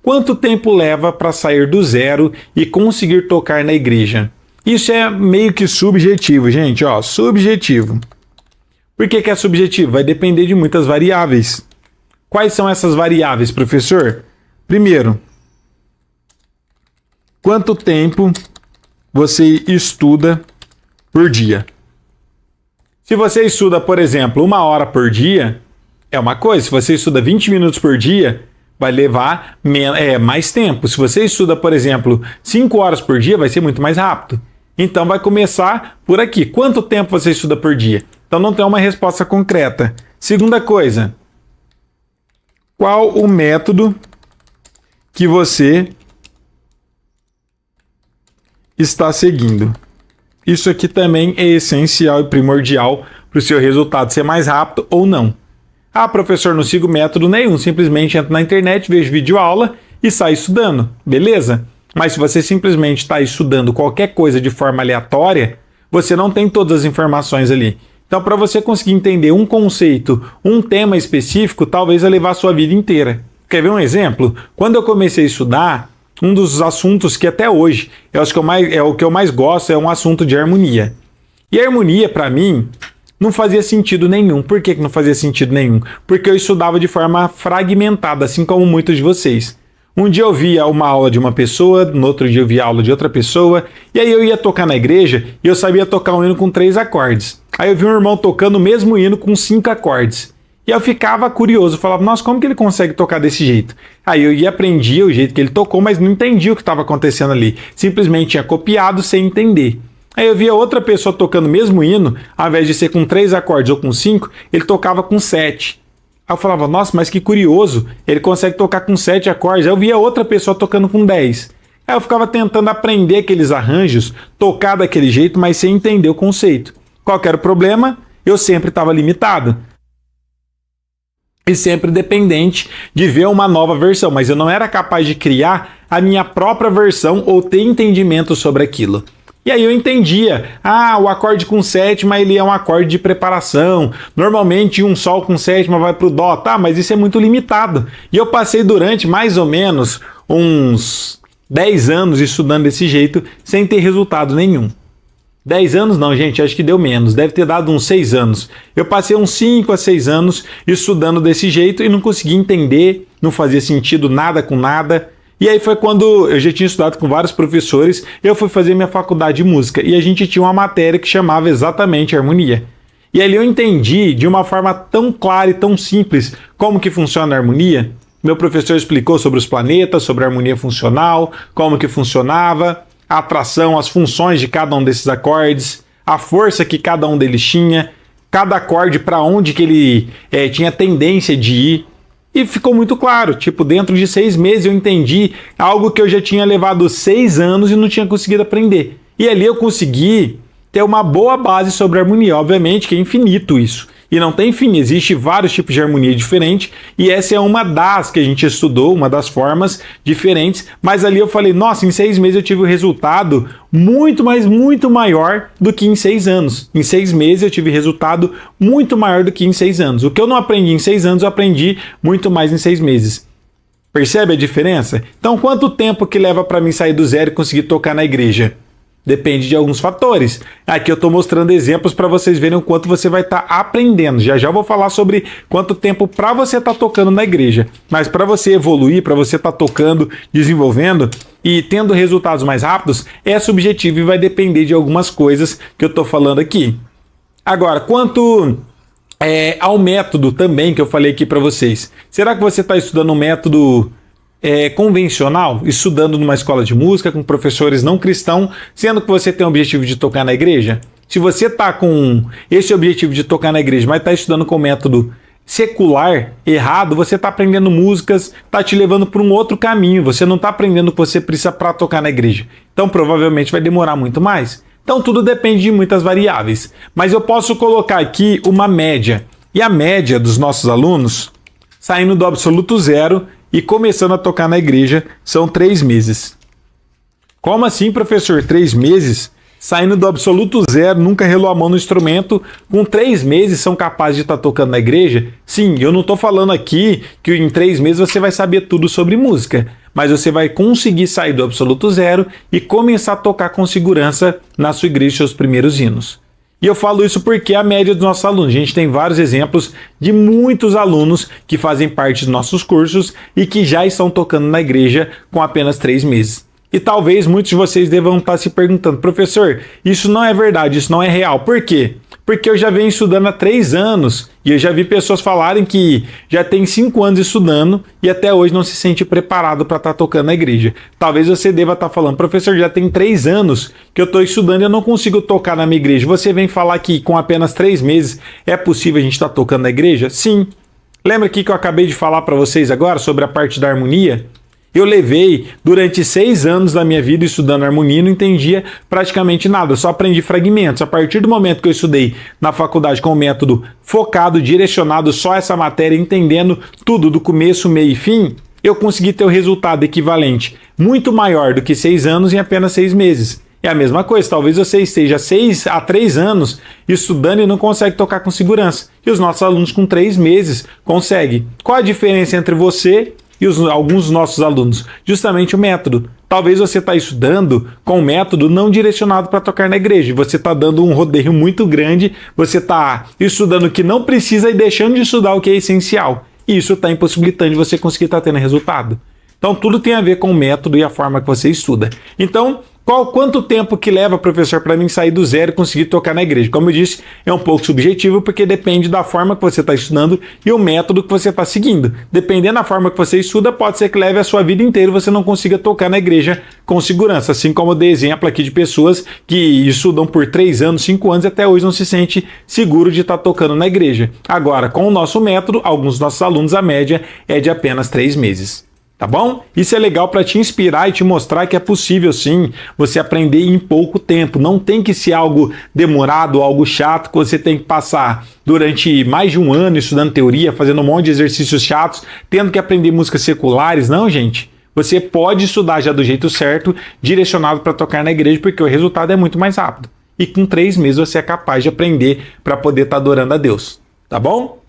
Quanto tempo leva para sair do zero e conseguir tocar na igreja? Isso é meio que subjetivo, gente, ó, subjetivo. Por que é subjetivo? Vai depender de muitas variáveis. Quais são essas variáveis, professor? Primeiro, quanto tempo você estuda por dia? Se você estuda, por exemplo, 1 hora por dia, é uma coisa. Se você estuda 20 minutos por dia, vai levar mais tempo. Se você estuda, por exemplo, 5 horas por dia, vai ser muito mais rápido. Então, vai começar por aqui. Quanto tempo você estuda por dia? Então, não tem uma resposta concreta. Segunda coisa, qual o método que você está seguindo? Isso aqui também é essencial e primordial para o seu resultado ser mais rápido ou não. Ah, professor, não sigo método nenhum, simplesmente entro na internet, vejo videoaula e saio estudando, beleza? Mas se você simplesmente está estudando qualquer coisa de forma aleatória, você não tem todas as informações ali. Então, para você conseguir entender um conceito, um tema específico, talvez vai levar a sua vida inteira. Quer ver um exemplo? Quando eu comecei a estudar, um dos assuntos que até hoje o que eu mais gosto é um assunto de harmonia. E a harmonia, para mim, não fazia sentido nenhum. Por que não fazia sentido nenhum? Porque eu estudava de forma fragmentada, assim como muitos de vocês. Um dia eu via uma aula de uma pessoa, no outro dia eu via aula de outra pessoa, e aí eu ia tocar na igreja e eu sabia tocar um hino com 3 acordes. Aí eu vi um irmão tocando o mesmo hino com 5 acordes. E eu ficava curioso, falava, nossa, como que ele consegue tocar desse jeito? Aí eu ia aprendia o jeito que ele tocou, mas não entendia o que estava acontecendo ali. Simplesmente tinha copiado sem entender. Aí eu via outra pessoa tocando o mesmo hino, ao invés de ser com 3 acordes ou com 5, ele tocava com 7. Aí eu falava, nossa, mas que curioso, ele consegue tocar com 7 acordes. Aí eu via outra pessoa tocando com 10. Aí eu ficava tentando aprender aqueles arranjos, tocar daquele jeito, mas sem entender o conceito. Qual que era o problema? Eu sempre estava limitado. E sempre dependente de ver uma nova versão, mas eu não era capaz de criar a minha própria versão ou ter entendimento sobre aquilo. E aí eu entendia, o acorde com sétima ele é um acorde de preparação, normalmente um sol com sétima vai para o dó, mas isso é muito limitado. E eu passei durante mais ou menos uns 10 anos estudando desse jeito, sem ter resultado nenhum. 10 anos não, gente, acho que deu menos, deve ter dado uns 6 anos. Eu passei uns 5 a 6 anos estudando desse jeito e não conseguia entender, não fazia sentido nada com nada. E aí foi quando eu já tinha estudado com vários professores, eu fui fazer minha faculdade de música e a gente tinha uma matéria que chamava exatamente harmonia. E ali eu entendi de uma forma tão clara e tão simples como que funciona a harmonia. Meu professor explicou sobre os planetas, sobre a harmonia funcional, como que funcionava, a atração, as funções de cada um desses acordes, a força que cada um deles tinha, cada acorde para onde que ele tinha tendência de ir. E ficou muito claro, dentro de 6 meses eu entendi algo que eu já tinha levado 6 anos e não tinha conseguido aprender. E ali eu consegui ter uma boa base sobre harmonia, obviamente que é infinito isso. E não tem fim, existe vários tipos de harmonia diferentes e essa é uma das que a gente estudou, uma das formas diferentes, mas ali eu falei, nossa, em 6 meses eu tive um resultado muito, mas muito maior do que em 6 anos. Em 6 meses eu tive resultado muito maior do que em 6 anos. O que eu não aprendi em 6 anos, eu aprendi muito mais em 6 meses. Percebe a diferença? Então, quanto tempo que leva para mim sair do zero e conseguir tocar na igreja? Depende de alguns fatores. Aqui eu estou mostrando exemplos para vocês verem o quanto você vai estar aprendendo. Já já vou falar sobre quanto tempo para você estar tocando na igreja. Mas para você evoluir, para você estar tocando, desenvolvendo e tendo resultados mais rápidos, é subjetivo e vai depender de algumas coisas que eu estou falando aqui. Agora, quanto ao método também que eu falei aqui para vocês. Será que você está estudando um método convencional, estudando numa escola de música com professores não cristãos, sendo que você tem o objetivo de tocar na igreja? Se você está com esse objetivo de tocar na igreja, mas está estudando com método secular, errado, você está aprendendo músicas, está te levando para um outro caminho, você não está aprendendo o que você precisa para tocar na igreja. Então provavelmente vai demorar muito mais. Então tudo depende de muitas variáveis. Mas eu posso colocar aqui uma média. E a média dos nossos alunos, saindo do absoluto zero e começando a tocar na igreja, são 3 meses. Como assim, professor? 3 meses? Saindo do absoluto zero, nunca relou a mão no instrumento, com 3 meses são capazes de estar tocando na igreja? Sim, eu não estou falando aqui que em 3 meses você vai saber tudo sobre música, mas você vai conseguir sair do absoluto zero e começar a tocar com segurança na sua igreja seus primeiros hinos. E eu falo isso porque é a média dos nossos alunos. A gente tem vários exemplos de muitos alunos que fazem parte dos nossos cursos e que já estão tocando na igreja com apenas 3 meses. E talvez muitos de vocês devam estar se perguntando, professor, isso não é verdade, isso não é real. Por quê? Porque eu já venho estudando há 3 anos e eu já vi pessoas falarem que já tem 5 anos estudando e até hoje não se sente preparado para estar tocando na igreja. Talvez você deva estar falando, professor, já tem 3 anos que eu estou estudando e eu não consigo tocar na minha igreja. Você vem falar que com apenas 3 meses é possível a gente estar tocando na igreja? Sim. Lembra aqui que eu acabei de falar para vocês agora sobre a parte da harmonia? Eu levei durante 6 anos da minha vida estudando harmonia e não entendia praticamente nada, só aprendi fragmentos. A partir do momento que eu estudei na faculdade com um método focado, direcionado só a essa matéria, entendendo tudo do começo, meio e fim, eu consegui ter o resultado equivalente, muito maior do que 6 anos em apenas 6 meses. É a mesma coisa, talvez você esteja 6 a 3 anos estudando e não consegue tocar com segurança. E os nossos alunos com 3 meses conseguem. Qual a diferença entre você e alguns dos nossos alunos? Justamente o método. Talvez você está estudando com um método não direcionado para tocar na igreja. Você está dando um rodeio muito grande, você está estudando o que não precisa e deixando de estudar o que é essencial. E isso está impossibilitando você conseguir estar tendo resultado. Então tudo tem a ver com o método e a forma que você estuda. Então, quanto tempo que leva, professor, para mim sair do zero e conseguir tocar na igreja? Como eu disse, é um pouco subjetivo porque depende da forma que você está estudando e o método que você está seguindo. Dependendo da forma que você estuda, pode ser que leve a sua vida inteira e você não consiga tocar na igreja com segurança. Assim como eu dei exemplo aqui de pessoas que estudam por 3 anos, 5 anos e até hoje não se sente seguro de estar tocando na igreja. Agora, com o nosso método, alguns dos nossos alunos, a média é de apenas 3 meses. Tá bom? Isso é legal para te inspirar e te mostrar que é possível sim você aprender em pouco tempo. Não tem que ser algo demorado, algo chato que você tem que passar durante mais de 1 ano estudando teoria, fazendo um monte de exercícios chatos, tendo que aprender músicas seculares. Não, gente. Você pode estudar já do jeito certo, direcionado para tocar na igreja, porque o resultado é muito mais rápido. E com 3 meses você é capaz de aprender para poder estar adorando a Deus. Tá bom?